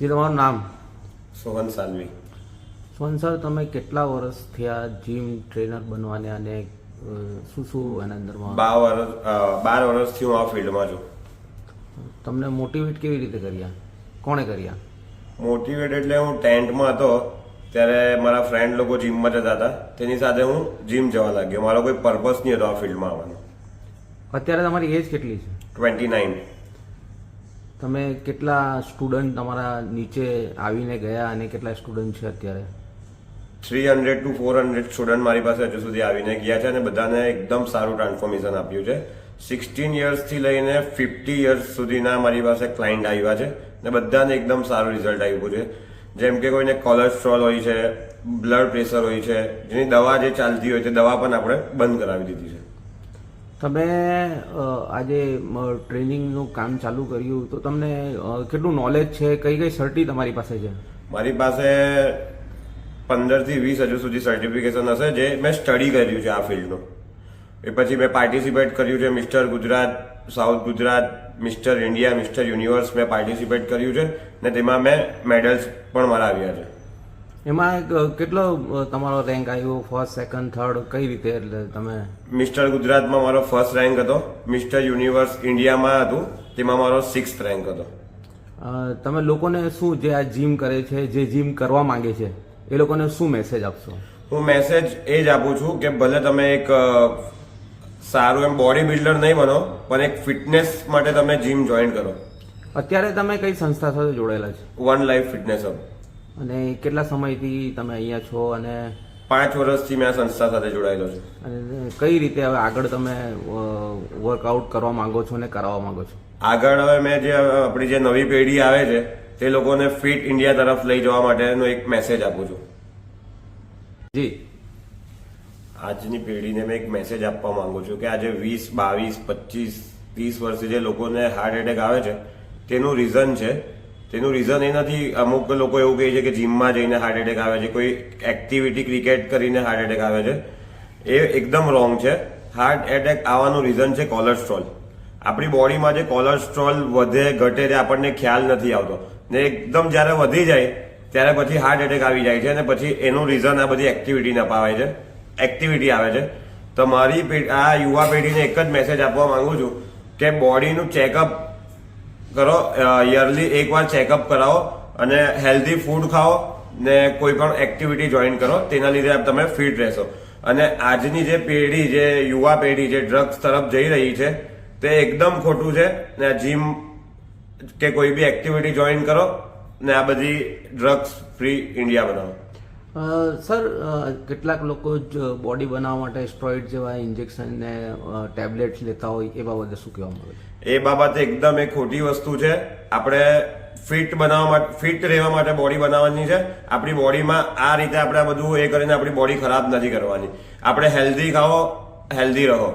જે તમારું નામ? સોહન સાલવી. સોહન સર, તમે કેટલા વર્ષ થયા જીમ ટ્રેનર બનવાને અને શું શું એના અંદરમાં 12 વર્ષથી હું આ ફિલ્ડમાં છું. તમને મોટિવેટ કેવી રીતે કર્યા? કોણે કર્યા? મોટિવેટ એટલે હું 10th હતો ત્યારે મારા ફ્રેન્ડ લોકો જીમમાં જતા હતા, તેની સાથે હું જીમ જવા લાગ્યો. મારો કોઈ પર્પસ નહીં હતો આ ફિલ્ડમાં આવવાનો. અત્યારે તમારી એજ કેટલી છે? 29. તમે કેટલા સ્ટુડન્ટ તમારા નીચે આવીને ગયા અને કેટલા સ્ટુડન્ટ છે અત્યારે? 300 to 400 સ્ટુડન્ટ મારી પાસે હજુ સુધી આવીને ગયા છે અને બધાને એકદમ સારું ટ્રાન્સફોર્મેશન આપ્યું છે. 16 યર્સથી લઈને 50 યર્સ સુધીના મારી પાસે ક્લાયન્ટ આવ્યા છે અને બધાને એકદમ સારું રિઝલ્ટ આવ્યું છે. જેમ કે કોઈને કોલેસ્ટ્રોલ હોય છે, બ્લડ પ્રેશર હોય છે, જેની દવા જે ચાલતી હોય તે દવા પણ આપણે બંધ કરાવી દીધી છે. તમે આજે ટ્રેનિંગનું કામ ચાલુ કર્યું તો તમને કેટલું નોલેજ છે? કઈ કઈ સર્ટી તમારી પાસે છે? મારી પાસે 15 થી 20 હજુ સુધી સર્ટિફિકેશન હશે જે મેં સ્ટડી કર્યું છે આ ફિલ્ડનું. એ પછી મેં પાર્ટિસિપેટ કર્યું છે mister Gujarat, south Gujarat, mister India, mister universe મેં પાર્ટિસિપેટ કર્યું છે ને તેમાં મેં મેડલ્સ પણ મારા આવ્યા છે. એમાં કેટલો તમારો રેન્ક આવ્યો? ફર્સ્ટ, સેકન્ડ, થર્ડ કઈ રીતે? એટલે તમે મિસ્ટર ગુજરાતમાં મારો ફર્સ્ટ રેન્ક હતો, મિસ્ટર યુનિવર્સ ઇન્ડિયામાં હતું તેમાં મારો 6th રેન્ક હતો. તમે લોકોને શું, જે આ જીમ કરે છે, જે જીમ કરવા માંગે છે, એ લોકોને શું મેસેજ આપશો? હું મેસેજ એ જ આપું છું કે ભલે તમે એક સારું એમ બોડી બિલ્ડર નહીં બનો પણ એક ફિટનેસ માટે તમે જીમ જોઈન કરો. અત્યારે તમે કઈ સંસ્થા સાથે જોડાયેલા છે? One life fitness hub. અને કેટલા સમયથી તમે અહીંયા છો? અને 5 વર્ષથી મેં આ સંસ્થા સાથે જોડાયેલો છું. અને કઈ રીતે હવે આગળ તમે વર્કઆઉટ કરવા માંગો છો અને કરાવવા માંગો છો? આગળ હવે મેં જે આપણી જે નવી પેઢી આવે છે તે લોકોને ફિટ ઇન્ડિયા તરફ લઈ જવા માટેનો એક મેસેજ આપું છું. જી, આજની પેઢીને મેં એક મેસેજ આપવા માંગુ છું કે આજે 20, 22, 25, 30 વર્ષે જે લોકોને હાર્ટ એટેક આવે છે તેનું રીઝન છે. તેનું રીઝન એ નથી, અમુક લોકો એવું કહે છે કે જીમમાં જઈને હાર્ટ એટેક આવે છે, કોઈ એક્ટિવિટી ક્રિકેટ કરીને હાર્ટ એટેક આવે છે. એ એકદમ રોંગ છે. હાર્ટ એટેક આવવાનું રીઝન છે કોલેસ્ટ્રોલ. આપણી બોડીમાં જે કોલેસ્ટ્રોલ વધે ઘટે તે આપણને ખ્યાલ નથી આવતો ને એકદમ જ્યારે વધી જાય ત્યારે પછી હાર્ટ એટેક આવી જાય છે અને પછી એનું રીઝન આ બધી એક્ટિવિટી અપાવે છે, એક્ટિવિટી આવે છે. તો મારી આ યુવા પેઢીને એક જ મેસેજ આપવા માંગુ છું કે બોડીનું ચેકઅપ કરો, યરલી એકવાર ચેકઅપ કરાવો અને હેલ્ધી ફૂડ ખાઓ ને કોઈ પણ એક્ટિવિટી જોઈન કરો. તેના લીધે તમે ફિટ રહેશો. અને આજની જે પેઢી, જે યુવા પેઢી જે ડ્રગ્સ તરફ જઈ રહી છે તે એકદમ ખોટું છે ને જીમ કે કોઈ બી એક્ટિવિટી જોઈન કરો ને આ બધી ડ્રગ્સ ફ્રી ઇન્ડિયા બનાવો. સર, કેટલાક લોકો જ બોડી બનાવવા માટે સ્ટેરોઇડ જેવા ઇન્જેક્શન ને ટેબ્લેટ્સ લેતા હોય, એ બાબતે શું કહેવા માંગે છે? એ બાબતે એકદમ એક ખોટી વસ્તુ છે. આપણે ફિટ બનાવવા માટે, ફિટ રહેવા માટે બોડી બનાવવાની છે. આપણી બોડીમાં આ રીતે આપણે આ બધું એ કરીને આપણી બોડી ખરાબ નથી કરવાની. આપણે હેલ્ધી ખાઓ, હેલ્ધી રહો.